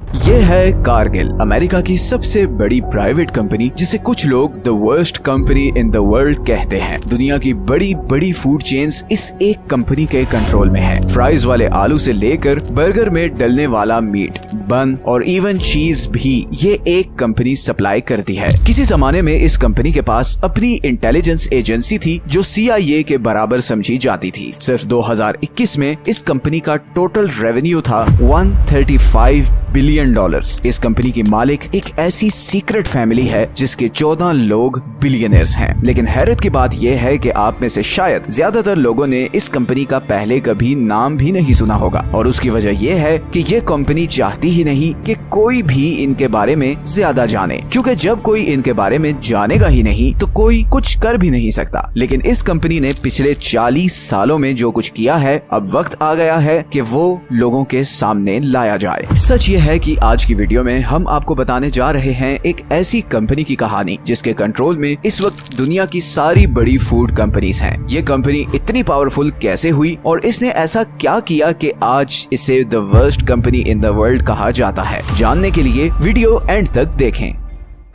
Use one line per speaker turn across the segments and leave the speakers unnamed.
ये है कारगिल, अमेरिका की सबसे बड़ी प्राइवेट कंपनी, जिसे कुछ लोग the worst company in the world कहते हैं। दुनिया की बड़ी बड़ी फूड चेन्स इस एक कंपनी के कंट्रोल में है। फ्राइज वाले आलू से लेकर बर्गर में डलने वाला मीट, बन और इवन चीज भी ये एक कंपनी सप्लाई करती है। किसी जमाने में इस कंपनी के पास अपनी इंटेलिजेंस एजेंसी थी जो CIA के बराबर समझी जाती थी। सिर्फ 2021 में इस कंपनी का टोटल रेवेन्यू था $135 बिलियन। इस कंपनी की मालिक एक ऐसी सीक्रेट फैमिली है जिसके 14 लोग बिलियनर्स हैं। लेकिन हैरत की बात यह है कि आप में से शायद ज्यादातर लोगों ने इस कंपनी का पहले कभी नाम भी नहीं सुना होगा, और उसकी वजह यह है कि ये कंपनी चाहती ही नहीं कि कोई भी इनके बारे में ज्यादा जाने, क्योंकि जब कोई इनके बारे में जानेगा ही नहीं तो कोई कुछ कर भी नहीं सकता। लेकिन इस कंपनी ने पिछले 40 सालों में जो कुछ किया है, अब वक्त आ गया है कि वो लोगों के सामने लाया जाए। सच ये है कि आज की वीडियो में हम आपको बताने जा रहे हैं एक ऐसी कंपनी की कहानी जिसके कंट्रोल में इस वक्त दुनिया की सारी बड़ी फूड कंपनीज हैं। ये कंपनी इतनी पावरफुल कैसे हुई और इसने ऐसा क्या किया कि आज इसे the worst company in the world कहा जाता है। जानने के लिए वीडियो एंड तक देखें।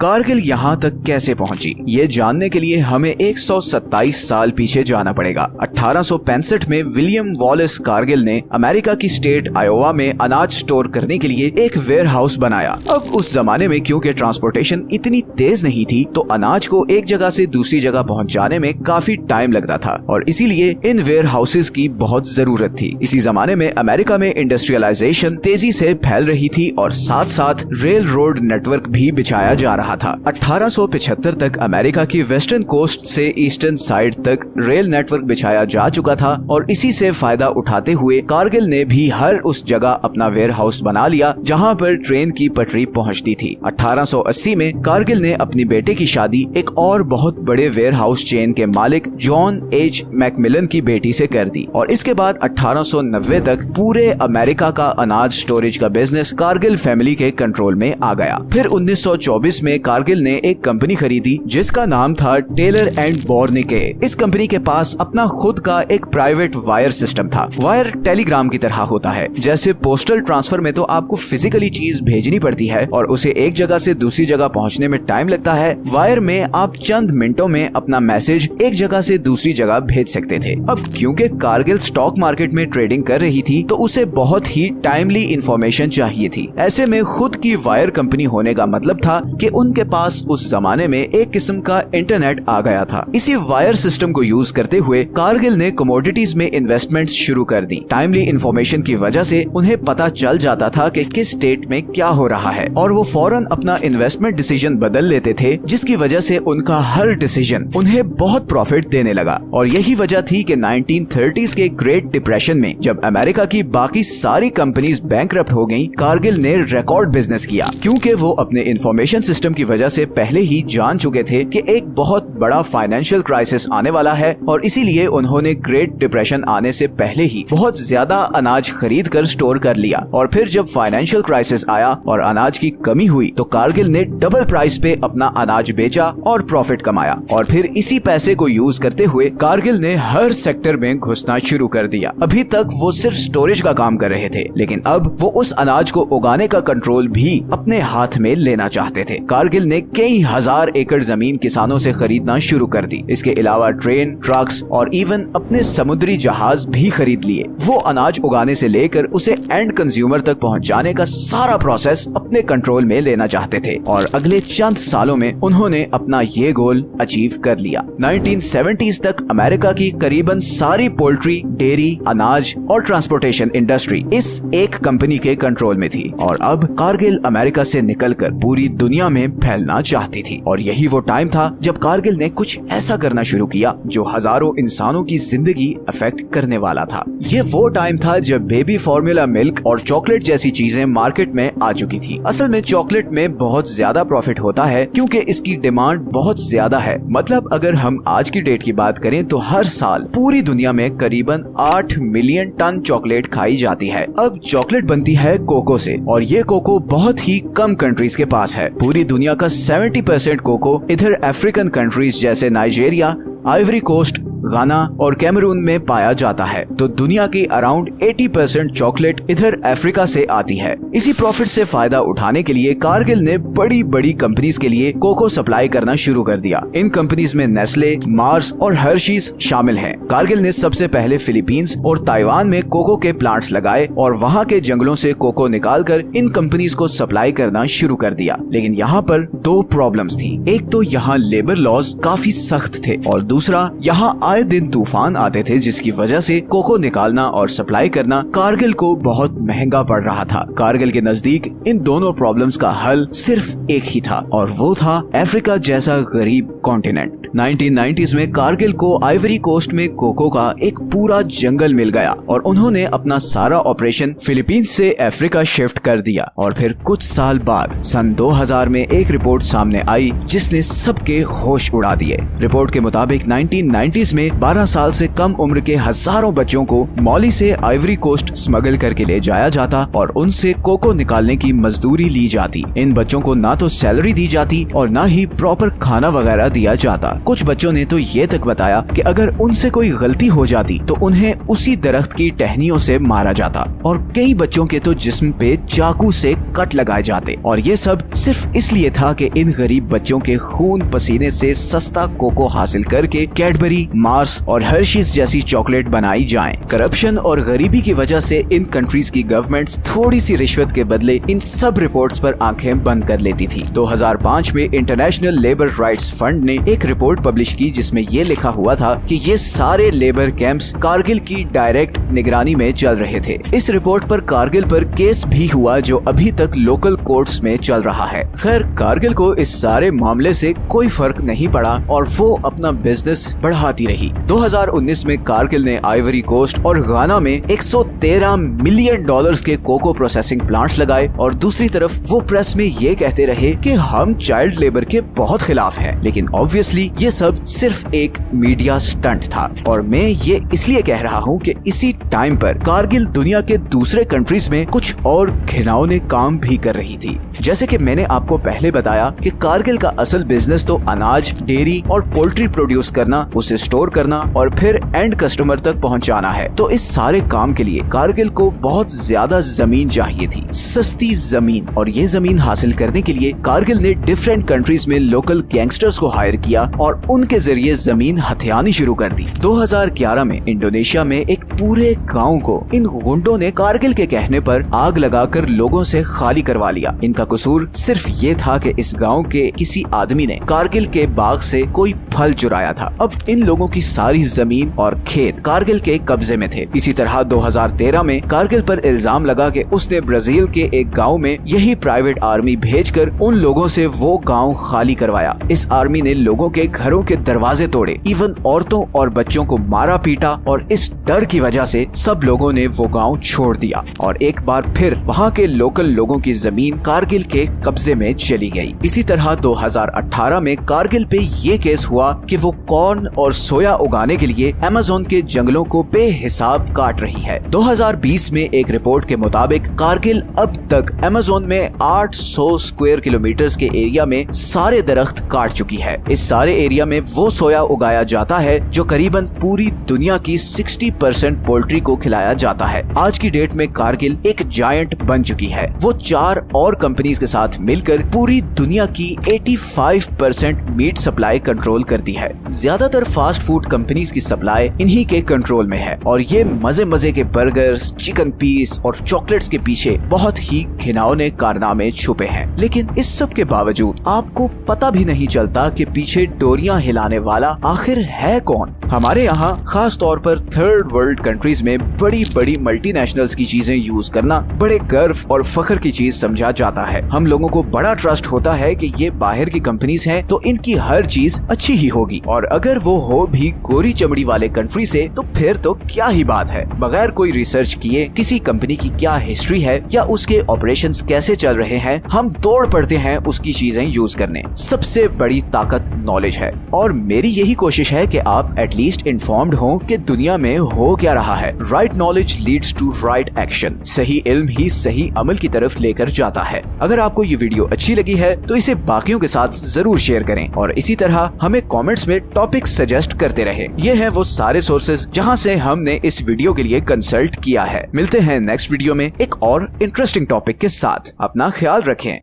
कारगिल यहाँ तक कैसे पहुंची, ये जानने के लिए हमें 127 साल पीछे जाना पड़ेगा। 1865 में विलियम वॉलेस कारगिल ने अमेरिका की स्टेट आयोवा में अनाज स्टोर करने के लिए एक वेयर हाउस बनाया। अब उस जमाने में क्योंकि ट्रांसपोर्टेशन इतनी तेज नहीं थी, तो अनाज को एक जगह से दूसरी जगह पहुँचाने में काफी टाइम लगता था, और इसीलिए इन वेयर हाउसेज की बहुत जरूरत थी। इसी जमाने में अमेरिका में इंडस्ट्रियलाइजेशन तेजी से फैल रही थी और साथ साथ रेल रोड नेटवर्क भी बिछाया जा रहा था। 1875 तक अमेरिका की वेस्टर्न कोस्ट से ईस्टर्न साइड तक रेल नेटवर्क बिछाया जा चुका था, और इसी से फायदा उठाते हुए कारगिल ने भी हर उस जगह अपना वेयर हाउस बना लिया जहां पर ट्रेन की पटरी पहुंचती थी। 1880 में कारगिल ने अपनी बेटे की शादी एक और बहुत बड़े वेयर हाउस चेन के मालिक जॉन H. मैकमिलन की बेटी से कर दी, और इसके बाद 1890 तक पूरे अमेरिका का अनाज स्टोरेज का बिजनेस कारगिल फैमिली के कंट्रोल में आ गया। फिर 1924 में कारगिल ने एक कंपनी खरीदी जिसका नाम था टेलर एंड बोर्निके। इस कंपनी के पास अपना खुद का एक प्राइवेट वायर सिस्टम था। वायर टेलीग्राम की तरह होता है। जैसे पोस्टल ट्रांसफर में तो आपको फिजिकली चीज भेजनी पड़ती है और उसे एक जगह से दूसरी जगह पहुंचने में टाइम लगता है, वायर में आप चंद मिनटों में अपना मैसेज एक जगह से दूसरी जगह भेज सकते थे। अब क्योंकि कारगिल स्टॉक मार्केट में ट्रेडिंग कर रही थी, तो उसे बहुत ही टाइमली इंफॉर्मेशन चाहिए थी। ऐसे में खुद की वायर कंपनी होने का मतलब था कि उनके पास उस जमाने में एक किस्म का इंटरनेट आ गया था। इसी वायर सिस्टम को यूज करते हुए कारगिल ने कमोडिटीज में इन्वेस्टमेंट्स शुरू कर दी। टाइमली इंफॉर्मेशन की वजह से उन्हें पता चल जाता था कि किस स्टेट में क्या हो रहा है, और वो फौरन अपना इन्वेस्टमेंट डिसीजन बदल लेते थे, जिसकी वजह से उनका हर डिसीजन उन्हें बहुत प्रॉफिट देने लगा। और यही वजह थी कि 1930s के ग्रेट डिप्रेशन में जब अमेरिका की बाकी सारी कंपनीज बैंकरप्ट हो गईं, कारगिल ने रिकॉर्ड बिजनेस किया, क्योंकि वो अपने इंफॉर्मेशन सिस्टम की वजह से पहले ही जान चुके थे कि एक बहुत बड़ा फाइनेंशियल क्राइसिस आने वाला है, और इसीलिए उन्होंने ग्रेट डिप्रेशन आने से पहले ही बहुत ज्यादा अनाज खरीद कर स्टोर कर लिया। और फिर जब फाइनेंशियल क्राइसिस आया और अनाज की कमी हुई, तो कारगिल ने डबल प्राइस पे अपना अनाज बेचा और प्रॉफिट कमाया, और फिर इसी पैसे को यूज करते हुए कारगिल ने हर सेक्टर में घुसना शुरू कर दिया। अभी तक वो सिर्फ स्टोरेज का काम कर रहे थे, लेकिन अब वो उस अनाज को उगाने का कंट्रोल भी अपने हाथ में लेना चाहते थे। कारगिल ने कई हजार एकड़ जमीन किसानों से खरीदना शुरू कर दी। इसके अलावा ट्रेन, ट्रक्स और इवन अपने समुद्री जहाज भी खरीद लिए। वो अनाज उगाने से लेकर उसे एंड कंज्यूमर तक पहुंचाने का सारा प्रोसेस अपने कंट्रोल में लेना चाहते थे, और अगले चंद सालों में उन्होंने अपना ये गोल अचीव कर लिया। 1970s तक अमेरिका की करीबन सारी पोल्ट्री, डेयरी, अनाज और ट्रांसपोर्टेशन इंडस्ट्री इस एक कंपनी के कंट्रोल में थी, और अब कारगिल अमेरिका से निकलकर पूरी दुनिया में फैलना चाहती थी। और यही वो टाइम था जब कारगिल ने कुछ ऐसा करना शुरू किया जो हजारों इंसानों की जिंदगी अफेक्ट करने वाला था। ये वो टाइम था जब बेबी फॉर्मूला मिल्क और चॉकलेट जैसी चीजें मार्केट में आ चुकी थी। असल में चॉकलेट में बहुत ज्यादा प्रॉफिट होता है क्योंकि इसकी डिमांड बहुत ज्यादा है। मतलब अगर हम आज की डेट की बात करें तो हर साल पूरी दुनिया में करीबन 8 मिलियन टन चॉकलेट खाई जाती है। अब चॉकलेट बनती है कोको से, और ये कोको बहुत ही कम कंट्रीज के पास है। पूरी दुनिया का 70% कोको इधर अफ्रीकन कंट्रीज जैसे नाइजीरिया, आइवरी कोस्ट गाना और कैमरून में पाया जाता है, तो दुनिया की अराउंड 80% चॉकलेट इधर अफ्रीका से आती है। इसी प्रॉफिट से फायदा उठाने के लिए कारगिल ने बड़ी बड़ी कंपनीज के लिए कोको सप्लाई करना शुरू कर दिया। इन कंपनीज में नेस्ले, मार्स और हर्शीज शामिल हैं। कारगिल ने सबसे पहले फिलीपींस और ताइवान में कोको के प्लांट्स लगाए और वहाँ के जंगलों से कोको निकालकर इन कंपनीज को सप्लाई करना शुरू कर दिया। लेकिन यहाँ पर दो प्रॉब्लम्स थी। एक तो यहाँ लेबर लॉज काफी सख्त थे और दूसरा यहाँ आए दिन तूफान आते थे, जिसकी वजह से कोको निकालना और सप्लाई करना कारगिल को बहुत महंगा पड़ रहा था। कारगिल के नजदीक इन दोनों प्रॉब्लम्स का हल सिर्फ एक ही था और वो था अफ्रीका जैसा गरीब कॉन्टिनेंट। 1990s में कारगिल को आइवरी कोस्ट में कोको का एक पूरा जंगल मिल गया और उन्होंने अपना सारा ऑपरेशन फिलीपींस से अफ्रीका शिफ्ट कर दिया। और फिर कुछ साल बाद सन 2000 में एक रिपोर्ट सामने आई जिसने सबके होश उड़ा दिए। रिपोर्ट के मुताबिक 1990s में 12 साल से कम उम्र के हजारों बच्चों को मॉली से आइवरी कोस्ट स्मगल करके ले जाया जाता और उनसे कोको निकालने की मजदूरी ली जाती। इन बच्चों को ना तो सैलरी दी जाती और ना ही प्रॉपर खाना वगैरह दिया जाता। कुछ बच्चों ने तो ये तक बताया कि अगर उनसे कोई गलती हो जाती तो उन्हें उसी दरख्त की टहनियों से मारा जाता और कई बच्चों के तो जिस्म पे चाकू से कट लगाए जाते। और ये सब सिर्फ इसलिए था कि इन गरीब बच्चों के खून पसीने से सस्ता कोको हासिल करके कैडबरी, मार्स और हर्शीज जैसी चॉकलेट बनाई जाएं। करप्शन और गरीबी की वजह से इन कंट्रीज की गवर्नमेंट्स थोड़ी सी रिश्वत के बदले इन सब रिपोर्ट्स पर आंखें बंद कर लेती थी। 2005 में इंटरनेशनल लेबर राइट्स फंड ने एक रिपोर्ट पब्लिश की जिसमें ये लिखा हुआ था कि ये सारे लेबर कैंप्स कारगिल की डायरेक्ट निगरानी में चल रहे थे। इस रिपोर्ट पर कारगिल पर केस भी हुआ जो अभी तक लोकल कोर्ट्स में चल रहा है। खैर, कारगिल को इस सारे मामले से कोई फर्क नहीं पड़ा और वो अपना बिजनेस बढ़ाती रही। 2019 में कारगिल ने आइवरी कोस्ट और गाना में 113 मिलियन डॉलर्स के कोको प्रोसेसिंग प्लांट्स लगाए और दूसरी तरफ वो प्रेस में ये कहते रहे कि हम चाइल्ड लेबर के बहुत खिलाफ हैं। लेकिन ऑब्वियसली ये सब सिर्फ एक मीडिया स्टंट था और मैं ये इसलिए कह रहा हूँ कि इसी टाइम पर कारगिल दुनिया के दूसरे कंट्रीज में कुछ और घिनौने काम भी कर रही थी। जैसे कि मैंने आपको पहले बताया कि कारगिल का असल बिजनेस तो अनाज, डेयरी और पोल्ट्री प्रोड्यूस करना, उसे स्टोर करना और फिर एंड कस्टमर तक पहुंचाना है। तो इस सारे काम के लिए कारगिल को बहुत ज्यादा जमीन चाहिए थी, सस्ती जमीन। और ये जमीन हासिल करने के लिए कारगिल ने डिफरेंट कंट्रीज में लोकल गैंगस्टर्स को हायर किया और उनके जरिए जमीन हथियानी शुरू कर दी। 2011 में इंडोनेशिया में एक पूरे गांव को इन गुंडों ने कारगिल के कहने पर आग लगाकर लोगों से खाली करवा लिया। इनका कसूर सिर्फ ये था कि इस गांव के किसी आदमी ने कारगिल के बाग से कोई फल चुराया था। अब इन लोगों की सारी जमीन और खेत कारगिल के कब्जे में थे। इसी तरह 2013 में कारगिल पर इल्जाम लगा कि उसने ब्राजील के एक गांव में यही प्राइवेट आर्मी भेजकर उन लोगों से वो गांव खाली करवाया। इस आर्मी ने लोगों के घरों के दरवाजे तोड़े, इवन औरतों और बच्चों को मारा पीटा और इस डर की वजह से सब लोगों ने वो गांव छोड़ दिया और एक बार फिर वहां के लोकल लोगों की जमीन कारगिल के कब्जे में चली गई। इसी तरह 2018 में कारगिल पे ये केस हुआ कि वो कॉर्न और सोया उगाने के लिए अमेज़न के जंगलों को बेहिसाब काट रही है। 2020 में एक रिपोर्ट के मुताबिक कारगिल अब तक अमेज़न में 800 स्क्वायर किलोमीटर के एरिया में सारे दरख्त काट चुकी है। इस सारे एरिया में वो सोया उगाया जाता है जो करीबन पूरी दुनिया की 60% पोल्ट्री को खिलाया जाता है। आज की डेट में कारगिल एक जायंट बन चुकी है। वो 4 और कंपनीज के साथ मिलकर पूरी दुनिया की 85% मीट सप्लाई कंट्रोल करती है। ज्यादातर फास्ट फूड कंपनीज की सप्लाई इन्हीं के कंट्रोल में है और ये मजे मजे के बर्गर्स, चिकन पीस और चॉकलेट्स के पीछे बहुत ही घिनौने कारनामे छुपे हैं। लेकिन इस सब के बावजूद आपको पता भी नहीं चलता कि पीछे डोरियां हिलाने वाला आखिर है कौन। हमारे यहाँ खास तौर पर थर्ड वर्ल्ड कंट्रीज में बड़ी बड़ी मल्टीनेशनल्स की चीजें यूज करना बड़े गर्व और फख्र की चीज समझा जाता है। हम लोगों को बड़ा ट्रस्ट होता है कि ये बाहर की कंपनीज हैं तो इनकी हर चीज अच्छी ही होगी और अगर वो हो भी गोरी चमड़ी वाले कंट्री से तो फिर तो क्या ही बात है। बगैर कोई रिसर्च किए किसी कंपनी की क्या हिस्ट्री है या उसके ऑपरेशंस कैसे चल रहे हैं, हम दौड़ पड़ते हैं उसकी चीजें यूज करने। सबसे बड़ी ताकत नॉलेज है और मेरी यही कोशिश है कि आप एटलीस्ट एटलीस्ट इन्फॉर्म्ड हो कि दुनिया में हो क्या रहा है। Right knowledge leads to right action. सही इल्म ही सही अमल की तरफ लेकर जाता है। अगर आपको ये वीडियो अच्छी लगी है तो इसे बाकियों के साथ जरूर शेयर करें और इसी तरह हमें कमेंट्स में टॉपिक सजेस्ट करते रहें। ये हैं वो सारे सोर्सेज जहां से हमने इस वीडियो के लिए कंसल्ट किया है। मिलते हैं नेक्स्ट वीडियो में एक और इंटरेस्टिंग टॉपिक के साथ। अपना ख्याल रखें।